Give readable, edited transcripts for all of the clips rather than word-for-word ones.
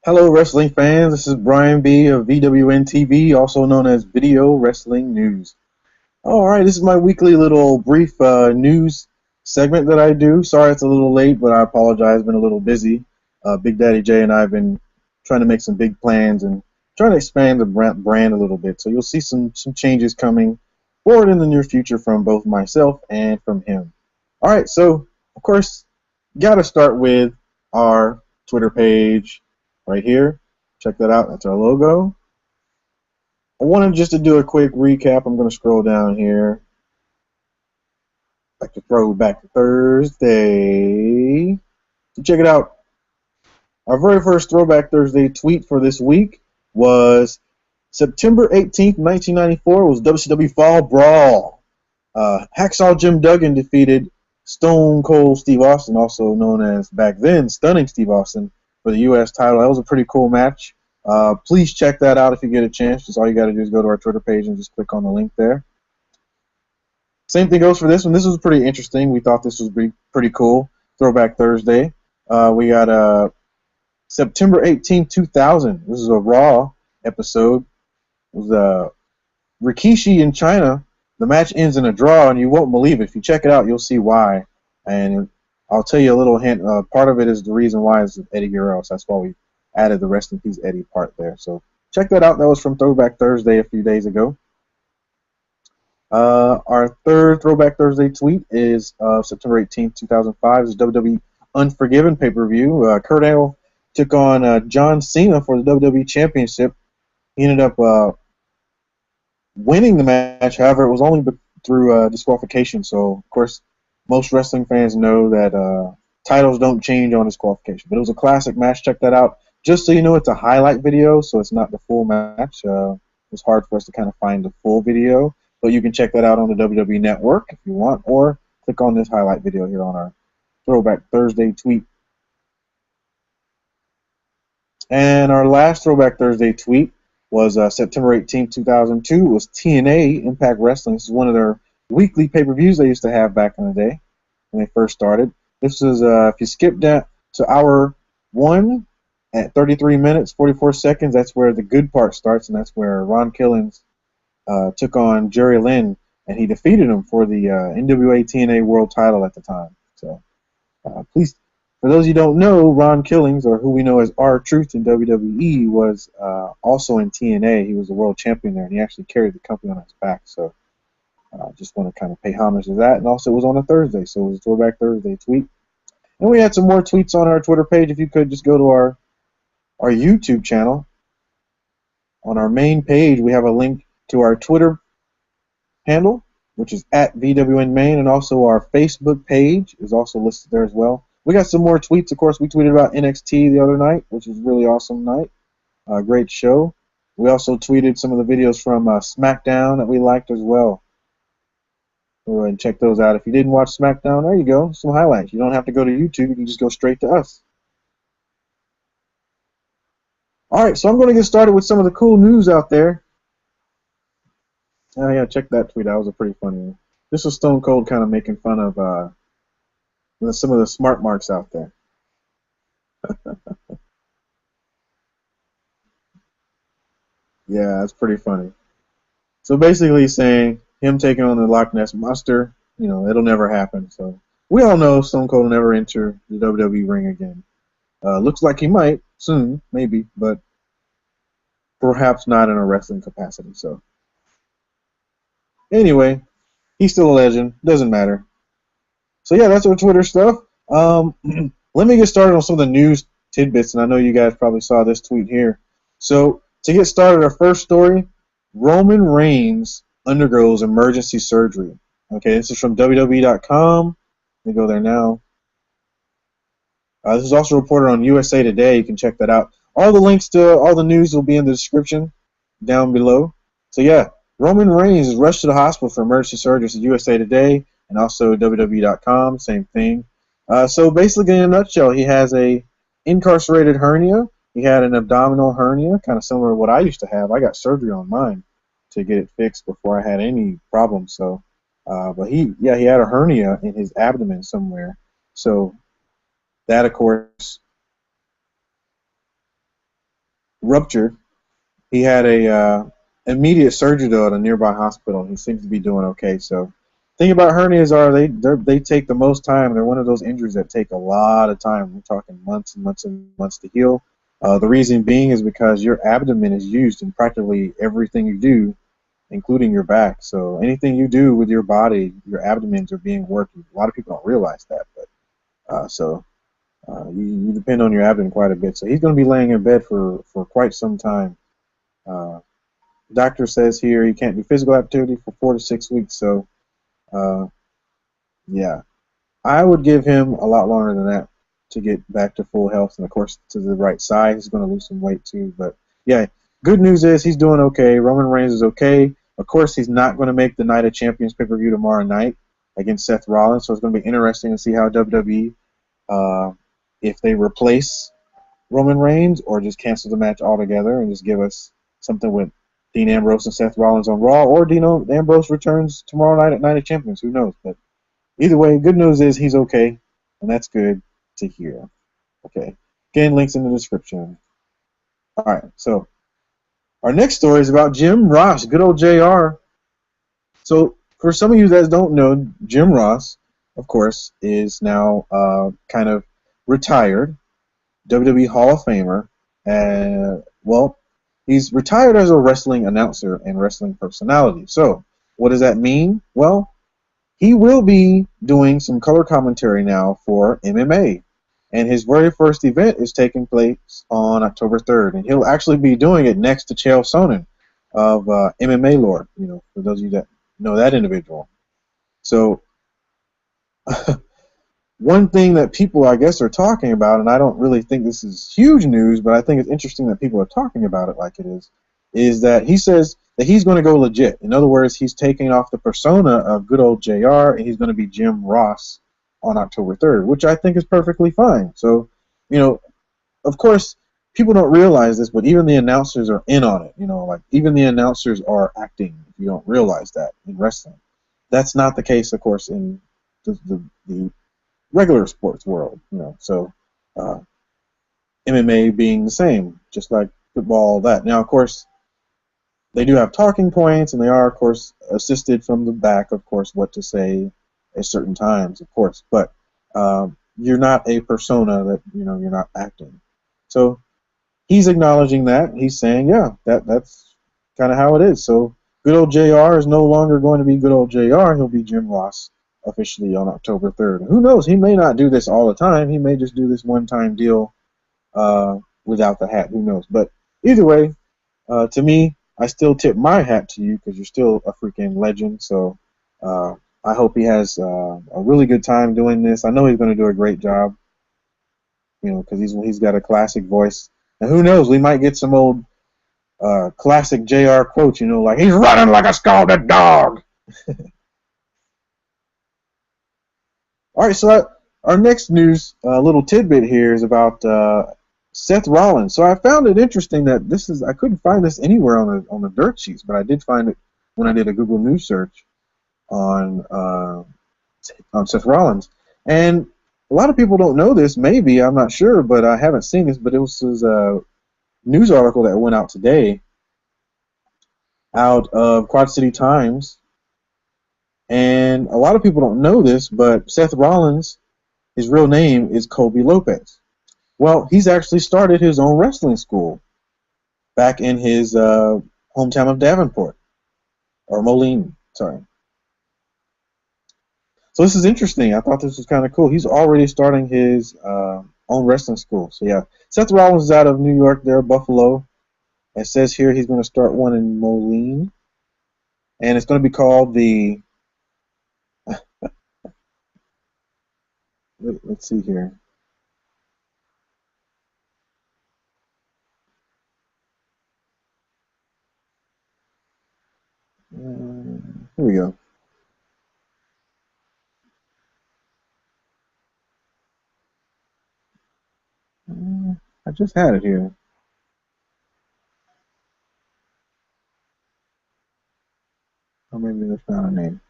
Hello, wrestling fans. This is BrianB of VWNtv, also known as Video Wrestling News. All right, this is my weekly little brief news segment that I do. Sorry it's a little late, but I apologize. I've been a little busy. Big Daddy Jay and I have been trying to make some big plans and trying to expand the brand a little bit. So you'll see some changes coming forward in the near future from both myself and from him. All right, so of course, got to start with our Twitter page right here. Check that out. That's our logo. I wanted just to do a quick recap. I'm going to scroll down here. Like to throw back to Thursday. So check it out. Our very first Throwback Thursday tweet for this week was September 18th, 1994 was WCW Fall Brawl. Hacksaw Jim Duggan defeated Stone Cold Steve Austin, also known as back then Stunning Steve Austin, for the U.S. title. That was a pretty cool match. Please check that out if you get a chance. Just all you got to do is go to our Twitter page and just click on the link there. Same thing goes for this one. This was pretty interesting. We thought this was pretty cool. Throwback Thursday. We got September 18, 2000. This is a Raw episode. It was Rikishi in China. The match ends in a draw, and you won't believe it. If you check it out, you'll see why. And I'll tell you a little hint. Part of it is the reason why is Eddie Guerrero. So that's why we added the Rest in Peace Eddie part there. So check that out. That was from Throwback Thursday a few days ago. Our third Throwback Thursday tweet is September 18th, 2005. It's WWE Unforgiven pay-per-view. Kurt Angle took on John Cena for the WWE Championship. He ended up winning the match. However, it was only through disqualification. So, of course, most wrestling fans know that titles don't change on disqualification. But it was a classic match. Check that out. Just so you know, it's a highlight video, so it's not the full match. It's hard for us to kind of find the full video. But you can check that out on the WWE Network if you want, or click on this highlight video here on our Throwback Thursday tweet. And our last Throwback Thursday tweet was September 18, 2002. It was TNA Impact Wrestling. This is one of their weekly pay-per-views they used to have back in the day when they first started. This is, if you skip down to hour 1 at 33 minutes, 44 seconds, that's where the good part starts, and that's where Ron Killings took on Jerry Lynn, and he defeated him for the NWA TNA World title at the time. So, please, for those you don't know, Ron Killings, or who we know as R-Truth in WWE, was also in TNA. He was the world champion there, and he actually carried the company on his back. So, just want to kind of pay homage to that. And also, it was on a Thursday, so it was a Throwback Thursday tweet. And we had some more tweets on our Twitter page. If you could just go to our YouTube channel. On our main page, we have a link to our Twitter handle, which is at VWNmain, and also our Facebook page is also listed there as well. We got some more tweets. Of course, we tweeted about NXT the other night, which was a really awesome night. Great show. We also tweeted some of the videos from SmackDown that we liked as well. Go ahead and check those out. If you didn't watch SmackDown, there you go. Some highlights. You don't have to go to YouTube. You can just go straight to us. All right, so I'm going to get started with some of the cool news out there. Oh, yeah, check that tweet out. That was a pretty funny one. This was Stone Cold kind of making fun of some of the smart marks out there. Yeah, that's pretty funny. So basically he's saying him taking on the Loch Ness Monster, it'll never happen. So we all know Stone Cold will never enter the WWE ring again. Looks like he might soon, maybe, but perhaps not in a wrestling capacity. So anyway, he's still a legend. Doesn't matter. So yeah, that's our Twitter stuff. Let me get started on some of the news tidbits, and I know you guys probably saw this tweet here. So to get started, our first story, Roman Reigns undergoes emergency surgery. Okay, this is from WWE.com. Let me go there now. This is also reported on USA Today. You can check that out. All the links to all the news will be in the description down below. So yeah, Roman Reigns is rushed to the hospital for emergency surgery. This is USA Today and also WWE.com. Same thing. So basically, in a nutshell, he has a incarcerated hernia. He had an abdominal hernia, kind of similar to what I used to have. I got surgery on mine to get it fixed before I had any problems. So, but he had a hernia in his abdomen somewhere. So that, of course, ruptured. He had a immediate surgery though at a nearby hospital. He seems to be doing okay. So, thing about hernias are they take the most time. They're one of those injuries that take a lot of time. We're talking months and months and months to heal. The reason being is because your abdomen is used in practically everything you do, including your back. So anything you do with your body, your abdomens are being worked. A lot of people don't realize that, but you depend on your abdomen quite a bit. So he's going to be laying in bed for quite some time. Doctor says here he can't do physical activity for 4 to 6 weeks. So yeah, I would give him a lot longer than that to get back to full health, and of course to the right size. He's going to lose some weight too. But yeah, good news is he's doing okay. Roman Reigns is okay. Of course, he's not going to make the Night of Champions pay-per-view tomorrow night against Seth Rollins, so it's going to be interesting to see how WWE, if they replace Roman Reigns or just cancel the match altogether and just give us something with Dean Ambrose and Seth Rollins on Raw, or Dean Ambrose returns tomorrow night at Night of Champions. Who knows? But either way, good news is he's okay, and that's good to hear. Okay. Again, links in the description. All right, so our next story is about Jim Ross, good old JR. So for some of you that don't know, Jim Ross, of course, is now kind of retired, WWE Hall of Famer. Well, he's retired as a wrestling announcer and wrestling personality. So what does that mean? Well, he will be doing some color commentary now for MMA. And his very first event is taking place on October 3rd. And he'll actually be doing it next to Chael Sonnen of MMA lore, for those of you that know that individual. So one thing that people, I guess, are talking about, and I don't really think this is huge news, but I think it's interesting that people are talking about it like it is that he says that he's going to go legit. In other words, he's taking off the persona of good old JR, and he's going to be Jim Ross on October 3rd, which I think is perfectly fine. So, of course, people don't realize this, but even the announcers are in on it. Like even the announcers are acting, if you don't realize that in wrestling. That's not the case, of course, in the regular sports world. So MMA being the same, just like football, all that. Now, of course, they do have talking points, and they are, of course, assisted from the back, of course, what to say at certain times, of course. But you're not a persona that, you're not acting. So he's acknowledging that. He's saying, yeah, that's kind of how it is. So good old JR is no longer going to be good old JR. He'll be Jim Ross officially on October 3rd. Who knows? He may not do this all the time. He may just do this one-time deal without the hat. Who knows? But either way, to me, I still tip my hat to you because you're still a freaking legend. So I hope he has a really good time doing this. I know he's going to do a great job, because he's got a classic voice. And who knows? We might get some old classic JR quotes, like he's running like a scalded dog. All right, so our next news little tidbit here is about Seth Rollins. So I found it interesting that I couldn't find this anywhere on the dirt sheets, but I did find it when I did a Google News search on Seth Rollins. And a lot of people don't know this. Maybe, I'm not sure, but I haven't seen this. But it was a news article that went out today out of Quad City Times. And a lot of people don't know this, but Seth Rollins, his real name is Kobe Lopez. Well, he's actually started his own wrestling school back in his hometown of Davenport, or Moline, sorry. So this is interesting. I thought this was kind of cool. He's already starting his own wrestling school. So yeah, Seth Rollins is out of New York there, Buffalo. It says here he's going to start one in Moline. And it's going to be called the... Let's see here. Here we go. I just had it here. Oh, maybe there's not a name.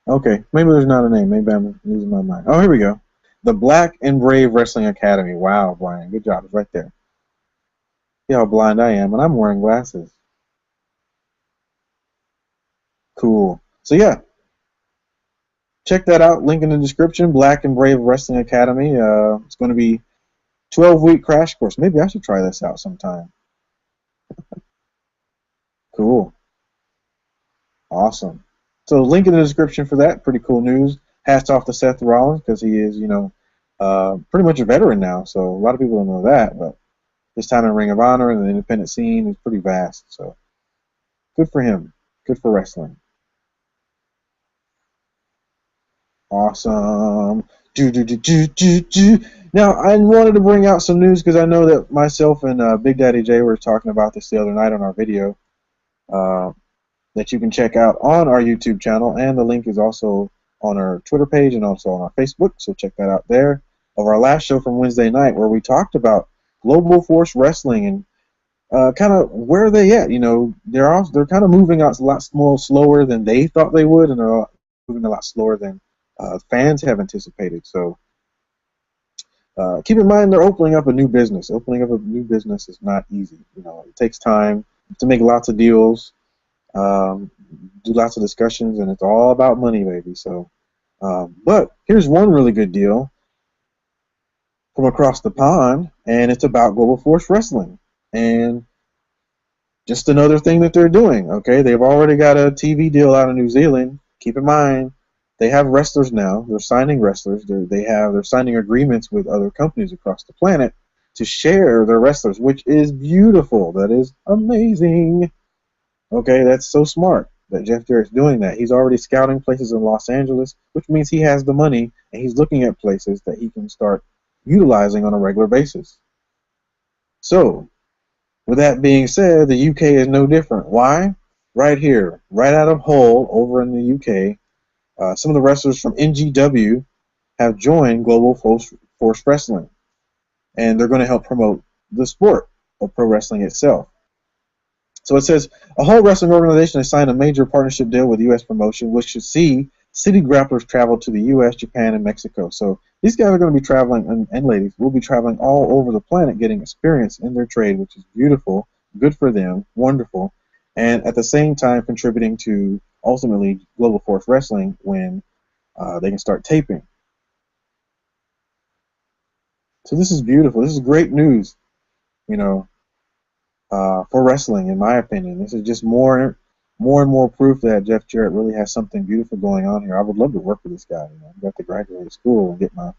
Okay, maybe there's not a name. Maybe I'm losing my mind. Oh, here we go. The Black and Brave Wrestling Academy. Wow, Brian, good job. It's right there. See how blind I am, and I'm wearing glasses. Cool. So yeah, check that out. Link in the description. Black and Brave Wrestling Academy. It's going to be 12-week crash course. Maybe I should try this out sometime. Cool. Awesome. So link in the description for that. Pretty cool news. Hats off to Seth Rollins because he is, pretty much a veteran now. So a lot of people don't know that, but his time in Ring of Honor and the independent scene is pretty vast. So good for him. Good for wrestling. Awesome. Now, I wanted to bring out some news because I know that myself and Big Daddy J were talking about this the other night on our video uh, that you can check out on our YouTube channel, and the link is also on our Twitter page and also on our Facebook, so check that out there, of our last show from Wednesday night where we talked about Global Force Wrestling and kind of where are they at. They're kind of moving out a lot more slower than they thought they would, and they're moving a lot slower than fans have anticipated. So keep in mind they're opening up a new business. Opening up a new business is not easy. It takes time to make lots of deals, do lots of discussions, and it's all about money, baby. So, but here's one really good deal from across the pond, and it's about Global Force Wrestling. And just another thing that they're doing, okay? They've already got a TV deal out of New Zealand. Keep in mind, they have wrestlers now. They're signing wrestlers. They're signing agreements with other companies across the planet to share their wrestlers, which is beautiful. That is amazing. Okay, that's so smart that Jeff Jarrett's doing that. He's already scouting places in Los Angeles, which means he has the money, and he's looking at places that he can start utilizing on a regular basis. So, with that being said, the UK is no different. Why? Right here, right out of Hull, over in the UK, some of the wrestlers from NGW have joined Global Force Wrestling, and they're going to help promote the sport of pro wrestling itself. So it says, a Hull Wrestling organization has signed a major partnership deal with U.S. promotion, which should see city grapplers travel to the U.S., Japan, and Mexico. So these guys are going to be traveling, and ladies will be traveling all over the planet, getting experience in their trade, which is beautiful, good for them, wonderful, and at the same time contributing to, ultimately, Global Force Wrestling when they can start taping. So this is beautiful. This is great news, for wrestling, in my opinion. This is just more and more proof that Jeff Jarrett really has something beautiful going on here. I would love to work with this guy. I've got to graduate school and get my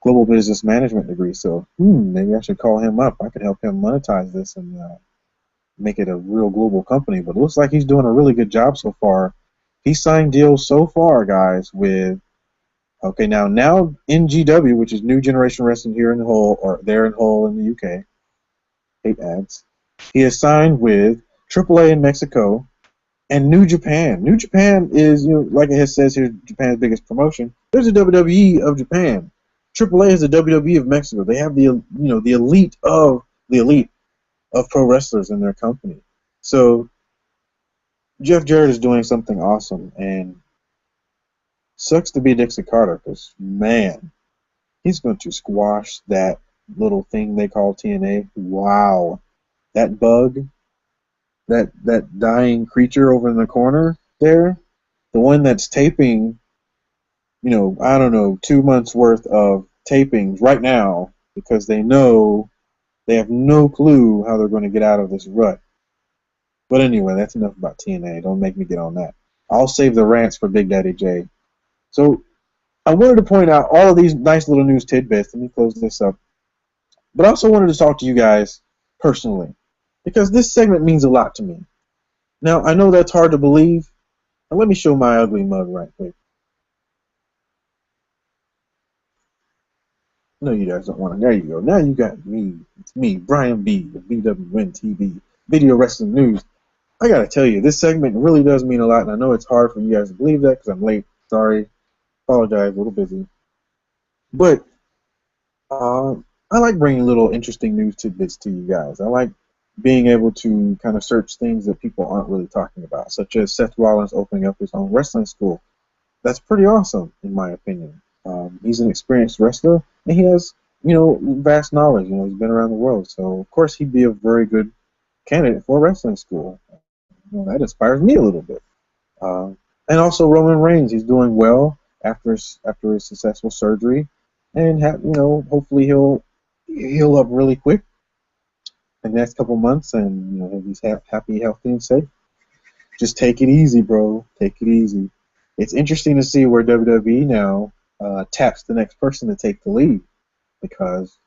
global business management degree. So maybe I should call him up. I could help him monetize this and make it a real global company. But it looks like he's doing a really good job so far. He signed deals so far, guys, with now NGW, which is New Generation Wrestling here in Hull, or there in Hull in the UK. Hate ads. He has signed with AAA in Mexico and New Japan. New Japan is, like it says here, Japan's biggest promotion. There's a WWE of Japan. AAA is the WWE of Mexico. They have the elite of pro wrestlers in their company. So Jeff Jarrett is doing something awesome, and sucks to be Dixie Carter because, man, he's going to squash that little thing they call TNA. Wow. That bug, that dying creature over in the corner there, the one that's taping, I don't know, 2 months worth of tapings right now because they know they have no clue how they're going to get out of this rut. But anyway, that's enough about TNA. Don't make me get on that. I'll save the rants for Big Daddy J. So I wanted to point out all of these nice little news tidbits. Let me close this up. But I also wanted to talk to you guys personally, because this segment means a lot to me. Now, I know that's hard to believe. Now, let me show my ugly mug right quick. No, you guys don't want to. There you go. Now you got me. It's me, BrianB of VWNtv, Video Wrestling News. I got to tell you, this segment really does mean a lot, and I know it's hard for you guys to believe that because I'm late. Sorry. Apologize, a little busy. But I like bringing little interesting news tidbits to you guys. I like being able to kind of search things that people aren't really talking about, such as Seth Rollins opening up his own wrestling school. That's pretty awesome, in my opinion. He's an experienced wrestler, and he has vast knowledge. He's been around the world, so of course he'd be a very good candidate for a wrestling school. That inspires me a little bit. Uh, and also Roman Reigns, he's doing well after his successful surgery, and hopefully he'll heal up really quick in the next couple months, and he's happy, healthy, and safe. Just take it easy, bro. Take it easy. It's interesting to see where WWE now taps the next person to take the lead, because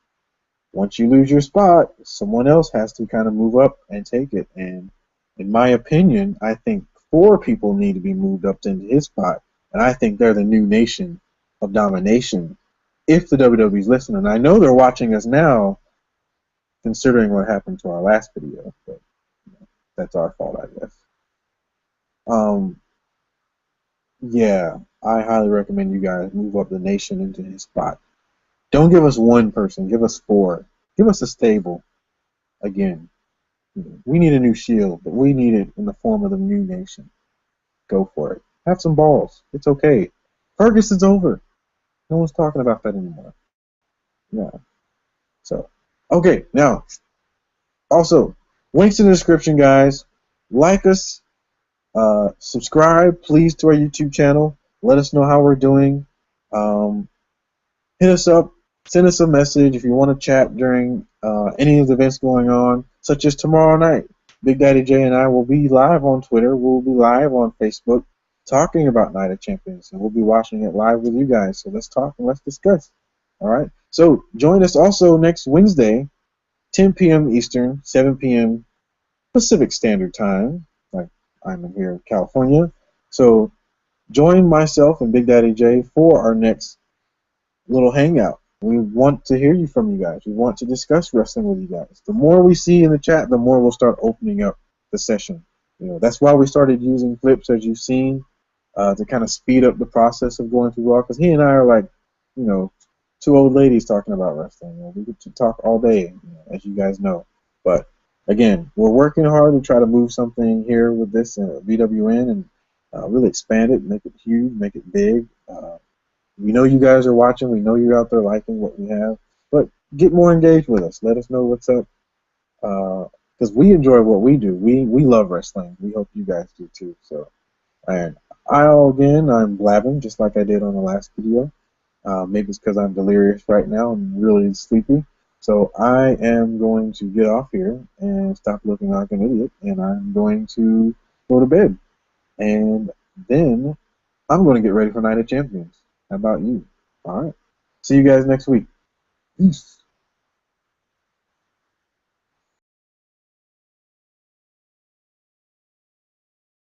once you lose your spot, someone else has to kind of move up and take it. And in my opinion, I think 4 people need to be moved up into his spot, and I think they're the new nation of domination. If the WWE's listening, I know they're watching us now, considering what happened to our last video, but that's our fault, I guess. Um, yeah, I highly recommend you guys move up the nation into his spot. Don't give us 1 person, give us 4. Give us a stable again. We need a new Shield, but we need it in the form of the new nation. Go for it. Have some balls. It's okay. Ferguson's over. No one's talking about that anymore. Yeah. So, okay, now, also, links in the description, guys. Like us. Subscribe, please, to our YouTube channel. Let us know how we're doing. Hit us up. Send us a message if you want to chat during any of the events going on, such as tomorrow night. Big Daddy J and I will be live on Twitter. We'll be live on Facebook talking about Night of Champions, and we'll be watching it live with you guys. So let's talk and let's discuss. All right? So join us also next Wednesday, 10 p.m. Eastern, 7 p.m. Pacific Standard Time. Like I'm in here in California. So join myself and Big Daddy J for our next little hangout. We want to hear you from you guys. We want to discuss wrestling with you guys. The more we see in the chat, the more we'll start opening up the session. That's why we started using clips, as you've seen, to kind of speed up the process of going through Raw. Because he and I are like, 2 old ladies talking about wrestling. We get to talk all day, as you guys know. But again, we're working hard to try to move something here with this VWN and really expand it, make it huge, make it big. We know you guys are watching. We know you're out there liking what we have. But get more engaged with us. Let us know what's up. Because we enjoy what we do. We love wrestling. We hope you guys do too. So, and I'm blabbing just like I did on the last video. Maybe it's because I'm delirious right now and really sleepy. So I am going to get off here and stop looking like an idiot. And I'm going to go to bed. And then I'm going to get ready for Night of Champions. How about you? All right. See you guys next week. Peace.